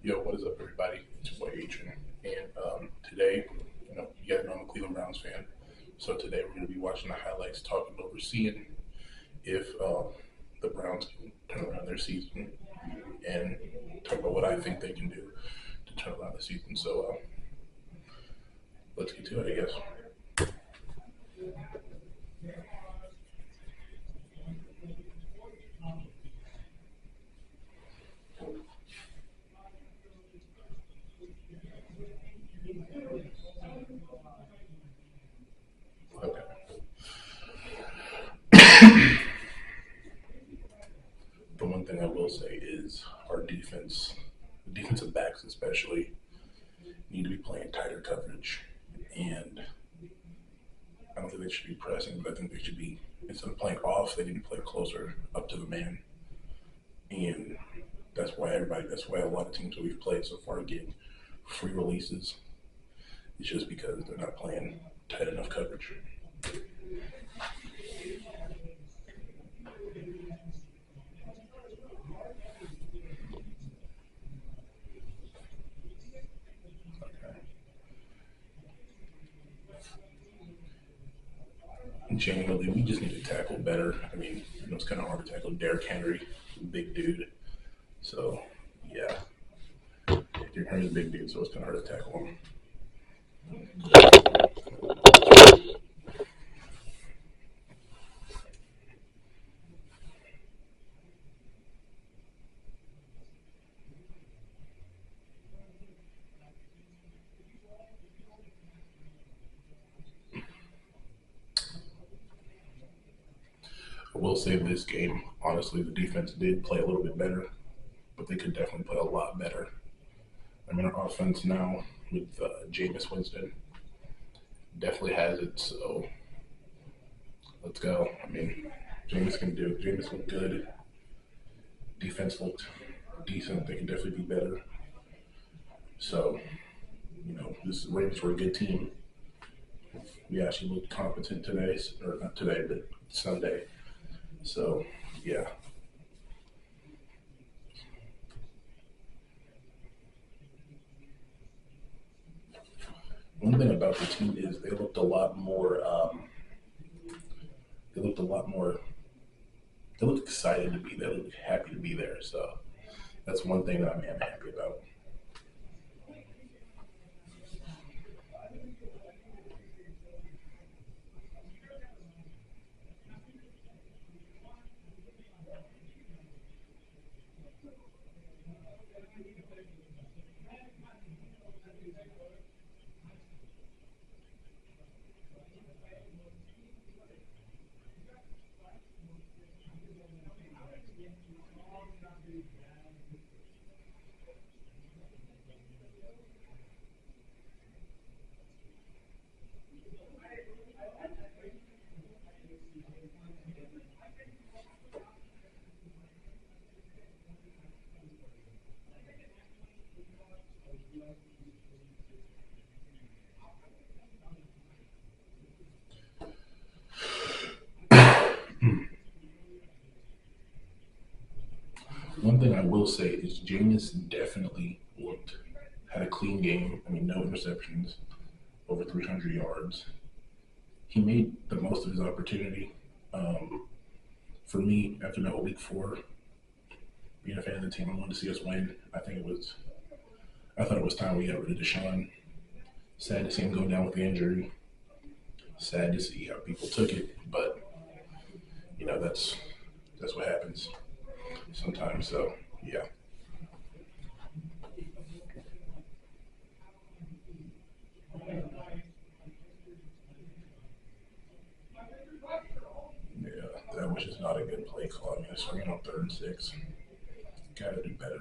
Yo, what is up, everybody? It's your boy Adrian, and today, you guys know I'm a Cleveland Browns fan, so today we're going to be watching the highlights, talking over, seeing if the Browns can turn around their season, and talk about what I think they can do to turn around the season. So let's get to it, I guess. Okay. The one thing I will say is our defense, the defensive backs especially, need to be playing tighter coverage, and I don't think they should be pressing, but I think they should be, instead of playing off, they need to play closer up to the man. And that's why a lot of teams that we've played so far get free releases. It's just because they're not playing tight enough coverage. Okay. And genuinely, we just need to tackle better. I mean, it's kind of hard to tackle Derrick Henry, big dude. So, yeah, Derrick Henry's a big dude, so it's kind of hard to tackle him. I will say this game, honestly, the defense did play a little bit better, but they could definitely play a lot better. I mean, our offense now with Jameis Winston definitely has it. So let's go. I mean, Jameis can do it. Jameis looked good. Defense looked decent. They can definitely be better. So, this Ravens were a good team. We actually looked competent today, or not today, but Sunday. So, yeah. One thing about the team is they looked a lot more. They looked a lot more. They looked excited to be there. They looked happy to be there. So that's one thing that I'm happy about. One thing I will say is Jameis definitely looked had a clean game. I mean, no interceptions, over 300 yards. He made the most of his opportunity. Um, for me, after that week four, being a fan of the team, I wanted to see us win. I thought it was time we got rid of Deshaun. Sad to see him go down with the injury. Sad to see how people took it, but that's what happens sometimes. So yeah, yeah, that was just not a good play call. I mean, swinging on third and six, gotta do better.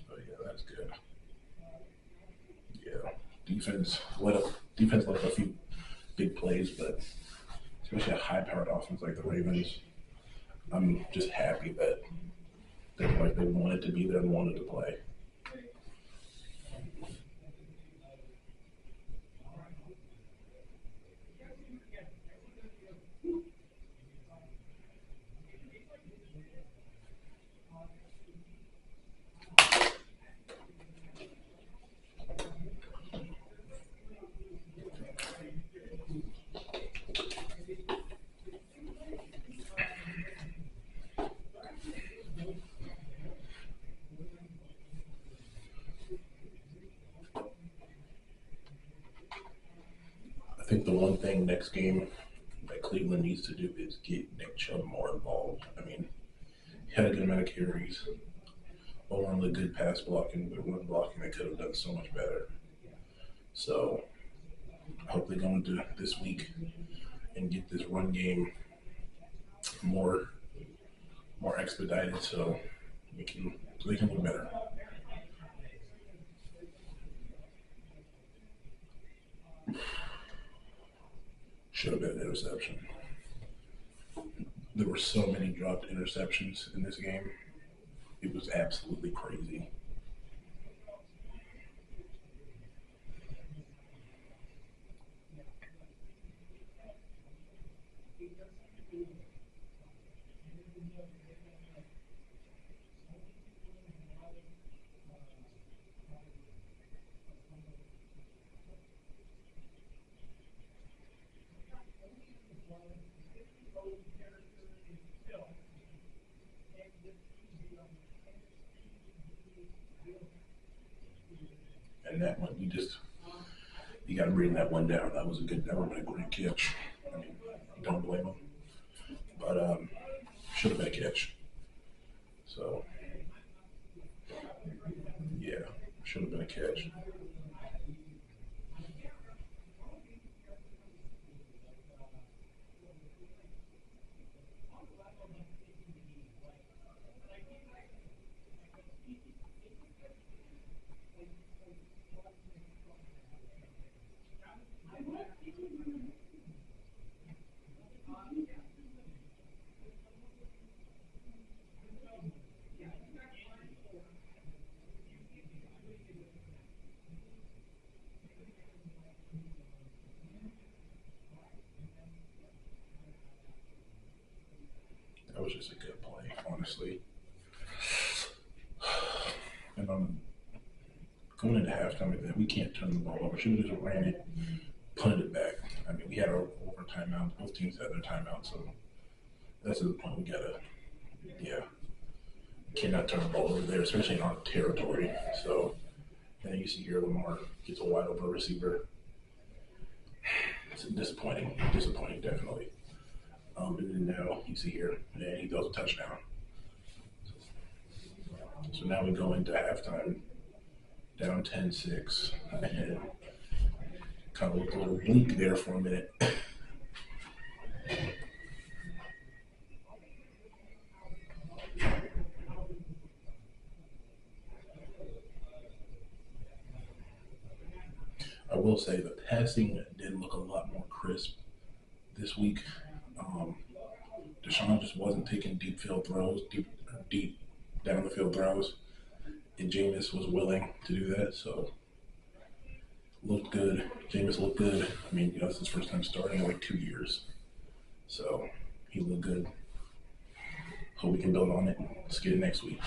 So yeah, that's good. Yeah, defense let up a few big plays, but especially a high-powered offense like the Ravens, I'm just happy that they wanted to be there and wanted to play. I think the one thing next game that Cleveland needs to do is get Nick Chubb more involved. I mean, he had a good amount of carries, along with good pass blocking, but run blocking they could have done so much better. So I hope they go into this week and get this run game more expedited so they can look better. Should have been an interception. There were so many dropped interceptions in this game. It was absolutely crazy. And that one, you got to bring that one down. That was that would have been a great catch. I mean, don't blame him, but should have been a catch. So yeah, should have been a catch. That was just a good play, honestly. And going into halftime like that, we can't turn the ball over. Should have just ran it, punted it back. I mean, we had our over timeout. Both teams had their timeout, so that's the point. We gotta, yeah, cannot turn the ball over there, especially in our territory. So, and then you see here Lamar gets a wide open receiver. It's disappointing, definitely. And then now you see here, and he throws a touchdown. So now we go into halftime down 10-6, and kind of looked a little bleak there for a minute. I will say the passing did look a lot more crisp this week. Um, Deshaun just wasn't taking deep field throws, deep down the field throws, and Jameis was willing to do that. So looked good. Jameis looked good. I mean, it's his first time starting in like 2 years, so he looked good. Hope we can build on it. Let's get it next week.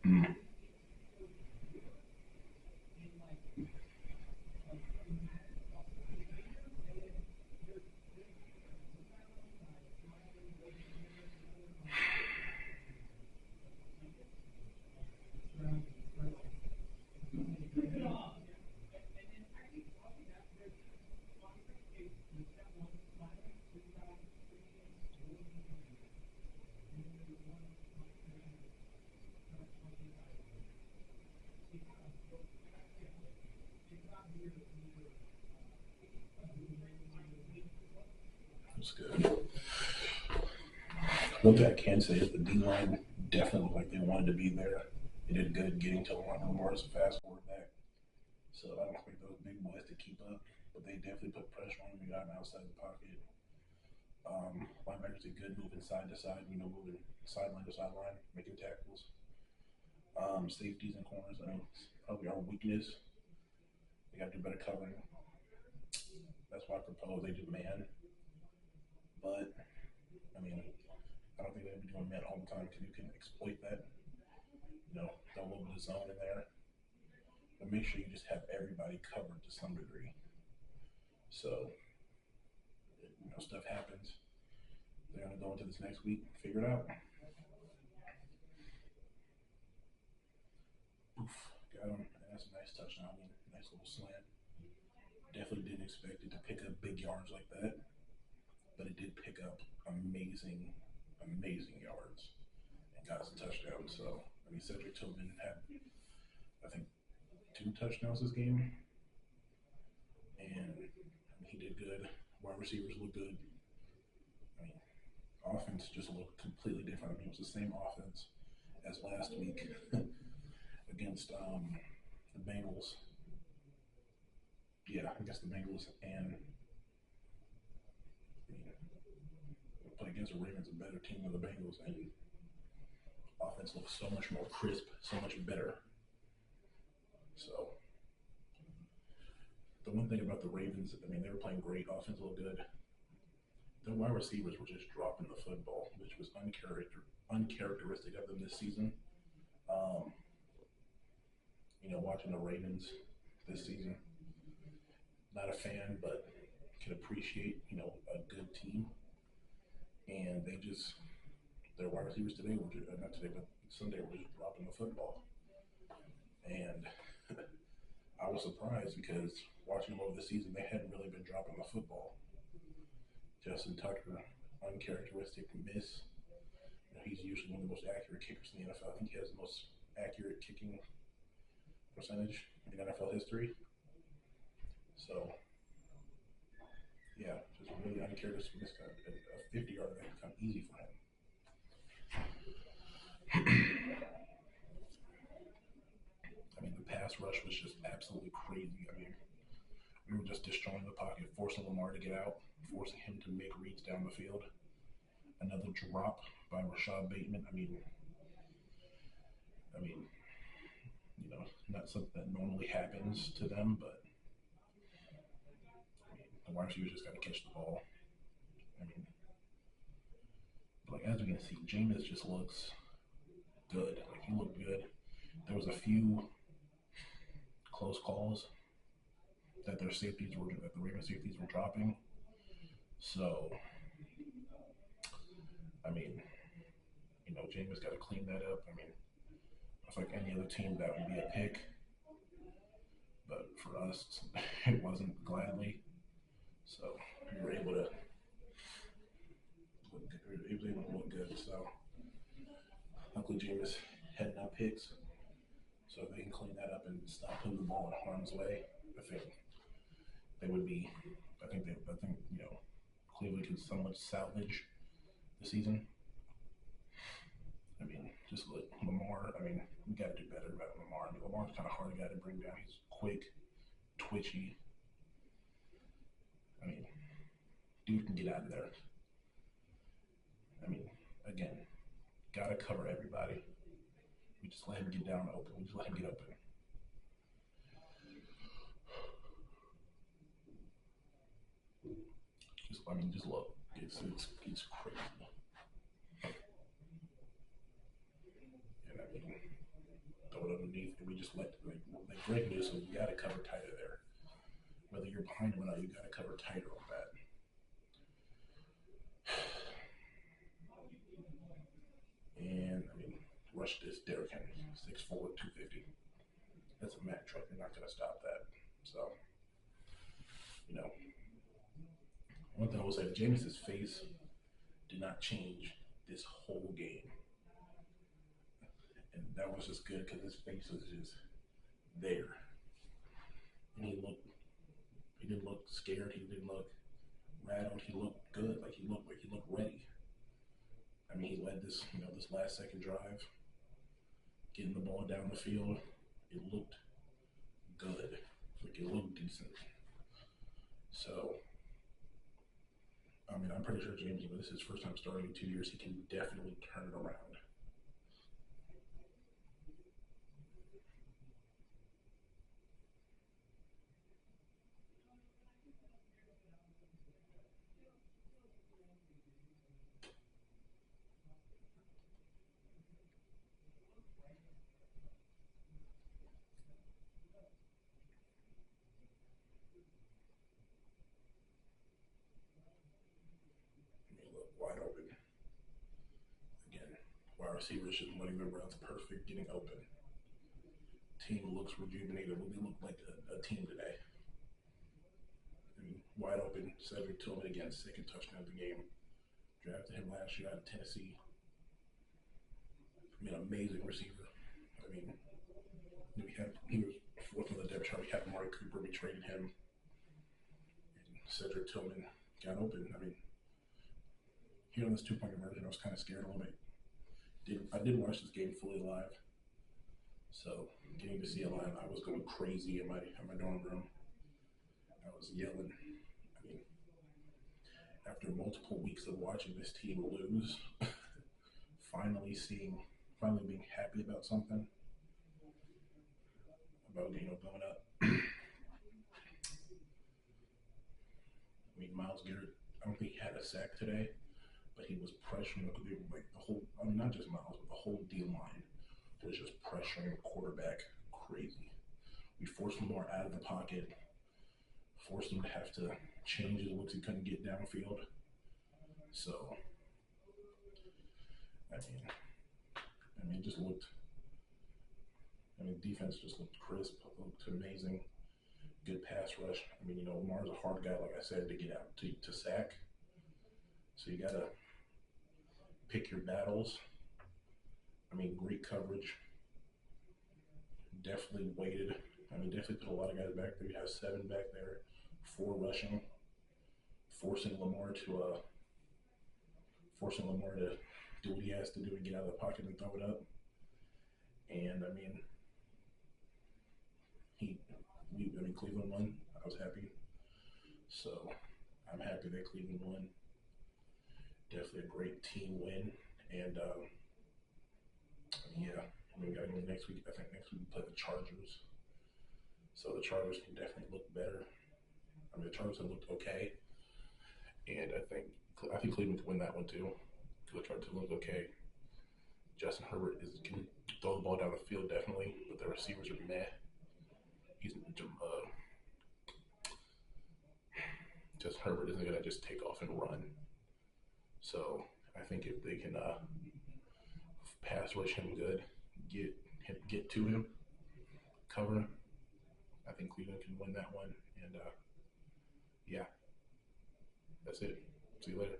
Mm. That's good. One thing I can say is the D line definitely looked like they wanted to be there. They did good getting to the line. Lamar is a fast quarterback, so I don't expect those big boys to keep up. But they definitely put pressure on him. We got him outside the pocket. Linebackers did good moving side to side, moving sideline to sideline, making tackles. Safeties and corners, I mean, it's probably our weakness. We got to do better covering. That's why I propose they do man. But, I mean, I don't think they'll be doing man all the time because you can exploit that. Throw a little bit of zone in there. But make sure you just have everybody covered to some degree. So, stuff happens. They're going to go into this next week, figure it out. got him, and that's a nice touchdown. I mean, nice little slant. Definitely didn't expect it to pick up big yards like that, but it did pick up amazing, amazing yards and got us a touchdown. So, I mean, Cedric Tillman had, I think, 2 touchdowns this game, and I mean, he did good. Wide receivers look good. I mean, offense just looked completely different. I mean, it was the same offense as last week against the Bengals. Yeah, I guess the Bengals, and I mean, play against the Ravens, a better team than the Bengals, and offense looks so much more crisp, so much better. So the one thing about the Ravens, I mean, they were playing great, offense looked good. The wide receivers were just dropping the football, which was uncharacteristic of them this season. Um, watching the Ravens this season, not a fan, but can appreciate, a good team. And their wide receivers today were not today, but Sunday were just dropping the football. And I was surprised because watching them over the season, they hadn't really been dropping the football. Justin Tucker, uncharacteristic miss. He's usually one of the most accurate kickers in the NFL. I think he has the most accurate kicking percentage in NFL history. So, yeah, just really uncharacteristic miss. A 50-yard that become easy for him. I mean, the pass rush was just absolutely crazy. I mean, we were just destroying the pocket, forcing Lamar to get out, forcing him to make reads down the field. Another drop by Rashad Bateman. I mean, not something that normally happens to them, but I mean, the wide receivers just got to catch the ball. I mean, like as we can see, Jameis just looks good. Like he looked good. There was a few close calls that the Ravens safeties were dropping. So, I mean, Jameis got to clean that up. I mean, it's like any other team that would be a pick, but for us, it wasn't gladly. So we were able to look good. He was able to look good. So luckily, Jameis had no picks, so if they can clean that up and stop putting the ball in harm's way, I think they would be. I think Cleveland can somewhat salvage the season. I mean, just like Lamar. I mean, we got to do better about Lamar. I mean, Lamar's kind of hard guy to bring down. He's quick, twitchy. I mean, dude can get out of there. I mean, again, got to cover everybody. We just let him get down open. We just let him get open. Just look. It's crazy. And I mean, throw it underneath, and we just like Greg Newsome, you got to cover tighter there. Whether you're behind him or not, you got to cover tighter on that. And I mean, rush this Derrick Henry, 6'4", 250. That's a Mack truck. You're not going to stop that. So, one thing I will say, Jameis's face did not change this whole game. And that was just good because his face was just there. And he didn't look scared. He didn't look rattled. He looked good. He looked ready. I mean, he led this last second drive, getting the ball down the field. It looked good. It looked decent. So, I mean, I'm pretty sure James, this is his first time starting in 2 years. He can definitely turn it around. I mean, look, wide open. Again, wide receivers just running their routes perfect, getting open. team looks rejuvenated. They look like a team today. I mean, wide open. Cedric Tillman again, second touchdown of the game. Drafted him last year out of Tennessee. I mean, amazing receiver. I mean, he was fourth on the depth chart. We had Amari Cooper. We traded him. And Cedric Tillman got open. I mean, here on this 2-point conversion, I was kind of scared a little bit. I did watch this game fully live. So getting to see a line, I was going crazy in my dorm room. I was yelling. I mean, after multiple weeks of watching this team lose, finally being happy about something, about going up. I mean, Myles Garrett, I don't think he had a sack today, but he was pressuring like the whole. I mean, not just Myles, but the whole D line was just pressuring the quarterback crazy. We forced Lamar out of the pocket, forced him to have to change his looks. He couldn't get downfield. So, it just looked. Defense just looked crisp, looked amazing. Good pass rush. Lamar's a hard guy, like I said, to get out to sack. So you gotta pick your battles. Great coverage. Definitely weighted. Definitely put a lot of guys back there. You have 7 back there, 4 rushing, forcing Lamar to do what he has to do and get out of the pocket and throw it up. And Cleveland won. I was happy. So I'm happy that Cleveland won. Definitely a great team win. And we got to go next week. I think next week we play the Chargers. So the Chargers can definitely look better. The Chargers have looked okay. And I think Cleveland can win that one too. The Chargers look okay. Justin Herbert can throw the ball down the field definitely, but the receivers are meh. Justin Herbert isn't going to just take off and run. So I think if they can pass rush him good, get to him, cover him, I think Cleveland can win that one. And that's it. See you later.